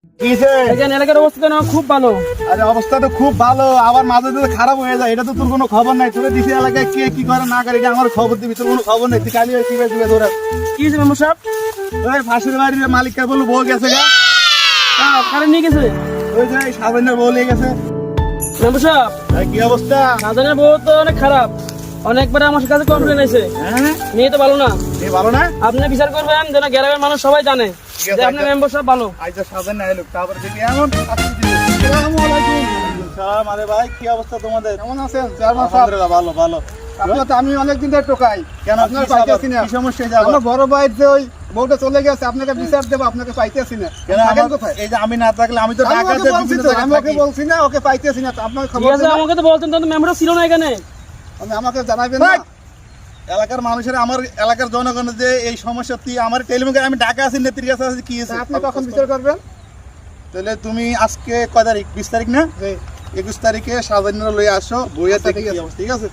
এলাকার অবস্থা তো খুব ভালো। আরে অবস্থা তো খুব ভালো, আবার মাঝে মাঝে খারাপ হয়ে যায়, এটা তো তোর কোনো খবর নাই। তোর ডিসি এলাকায় কে কি করে না করে এটা আমার খবর দিবি, তোর কোনো খবর নেই। তুই কালি কি দিবে তোর কি হয়েছে মেম্বার সাহেব? ওই ফাঁসির বাড়ির মালিককে বললো বউ গেছে গা, কারে নিয়ে গেছে? ওই যে সাবেনের বউ নিয়ে গেছে। মেম্বার সাহেব, কি অবস্থা? সাজানের বউ তো অনেক খারাপ, অনেকবার আমার কাছে কমপ্লেন আছে। হ্যাঁ মেয়ে তো ভালো না। এই ভালো না? আপনি বিচার করবেন যেন গ্রামের মানুষ সবাই জানে যে আপনি মেম্বার সাহেব ভালো। আইজা সাবেন না এলো, তারপরে দেখি এমন শাস্তি দিবে। আসসালামু আলাইকুম। সালাম। আরে ভাই কি অবস্থা তোমাদের? কেমন আছেন? আলহামদুলিল্লাহ ভালো ভালো। আমি অনেকদিন ধরে টোকাই, কেন আপনার কি পাইতেছি না। কি সমস্যা যাবে? আমার বড় ভাই যে ওই বউটা চলে গেছে, আপনাকে বিচার দেবো, আপনাকে পাইতেছি না। কেন থাকেন আমার- কোথায়? এই যে আমি না থাকলে আমি তো আমি ঢাকাতে ওকে বলছি বিভিন্ন তো, জায়গায় আমি ওকে থাকি। বলছি না, ওকে পাইতেছি না। তো আপনার ঠিক খবর আছে, দেন, আমাকে তো বলতেন তখন মেম্বারও ছিল না এখানে। আমাকে জানাবেন না। ভাই, এলাকার মানুষের আমার এলাকার জনগণের যে এই সমস্যা, তুই আমার টেলিফোনে আমি ঢাকা আছি, নেত্রীর কাছে আছি, কি তা হয়েছে? আপনি কখন বিচার করবেন? তাহলে তুমি আজকে কয় তারিখ? 20 তারিখ না? জি। 21 তারিখে সাজানিরা লই আসো, বইয়া আচ্ছা, দেখি ঠিক কি আছে। অবস্থা, ঠিক আছে?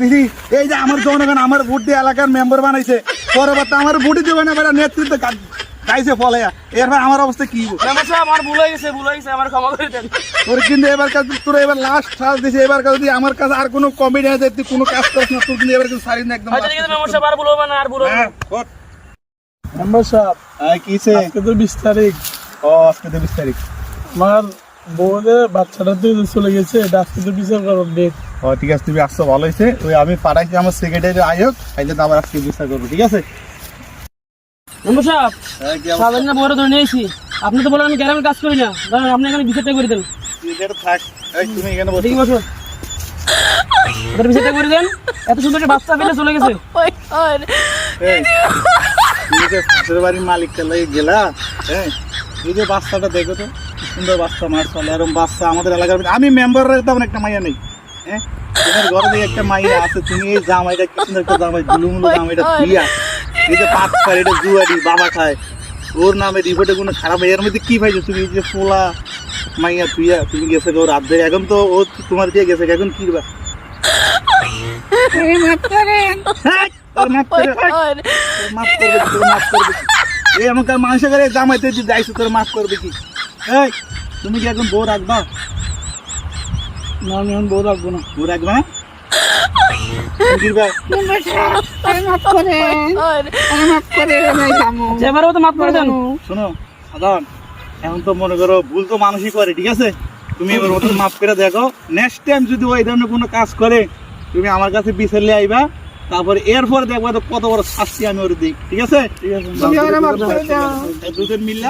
দিদি এই যে আমার জনগণ আমার ভোট দিয়ে এলাকার মেম্বার বানাইছে, পরবর্তী আমার ভোটই দেবে না, বেটা নেতৃত্ব গাইছে ফলে, এরপর আমার অবস্থা কি হবে? মেম্বার সাহেব আমার ভুল হয়ে গেছে, আমার ক্ষমা করে দেন। তোর কিন্তু এবার কাছে তোর এবার লাস্ট সাজ দিছে, এবার কাছে যদি আমার কাছে আর কোনো কমেডি আছে, তুই কোনো কাজ করিস না, তোর কিন্তু এবার কিন্তু সারি না একদম। আচ্ছা ঠিক আছে মেম্বার সাহেব, আর ভুল হবে না, আর ভুল হবে না। হ্যাঁ, ওঠ। মেম্বার সাহেব, কিছে? আজকে তো 20 তারিখ, ও আজকে তো 20 তারিখ। আমার বউদের বাচ্চাটা তো চলে গেছে, এটা আজকে তো বিচার করব ডেট। ও ঠিক আছে, তুমি আসছো ভালো হয়েছে। ওই আমি পাঠাইছি আমার সেক্রেটারি আয়োগ, আইলে তো আবার আজকে বিচার করবো, ঠিক আছে? মেম্বার সাহেব, কি অবস্থা? সাজানের বউরে ধরে নিয়েছি। আপনি তো বলেন আমি গ্রামের কাজ করি না, ধরেন আপনি এখানে বিচারটা করে দেন। তুই এখানে থাক, এই তুমি এখানে বসো। দেখি বসো, ওদের বিচারটা করে দেন। এত সুন্দর একটা বাচ্চা পেলে চলে গেছে। এই, তুমি যে পাশের বাড়ির মালিককে লাগে গেলা, হ্যাঁ, এই যে বাচ্চাটা দেখো তো, কি সুন্দর বাচ্চা, মাশাআল্লাহ। এরকম বাচ্চা আমাদের এলাকার আমি মেম্বারের তেমন একটা মাইয়া নেই, হ্যাঁ, তোমার ঘরে দিয়ে একটা মাইয়া আছে, তুমি এই জামাইটা কি সুন্দর একটা জামাই, গুলুমুলু জামাইটা দিয়া, এই যে পাট খায়, এটা জুয়ারি বাবা খায়, ওর নামে রিপোর্টে কোনো খারাপ, এর মধ্যে কি পাইছো তুমি? এই যে পোলা মাইয়া তুইয়া, তুমি গেছে ওর রাত ধরে, এখন তো ও তোমার দিয়ে গেছে, এখন কি বা? হ্যাঁ, ওর মাফ করে, তোর মাফ করবে কি? তোর মাফ করবে কি? এই এমনকার মানুষের ঘরে জামাইতে যদি যাইছো, তোর মাফ করবে কি? এই তুমি কি এখন বউ রাখবা? না, আমি এখন বউ রাখবো না। বউ রাখবা না? তুমি কি করবা? এবারও তো মাফ করে দেন। শোনো সাধারণ, এখন তো মনে করো ভুল তো মানুষই করে, ঠিক আছে? তুমি এবার ওদের মাফ করে দেখো, নেক্সট টাইম যদি ওই ধরনের কোনো কাজ করে, তুমি আমার কাছে বিচারলে আইবা, তারপরে এরপরে দেখবা তো কত বড় শাস্তি আমি ওর দিই, ঠিক আছে? তুমি আমার মাফ করে দাও। দুজন মিললা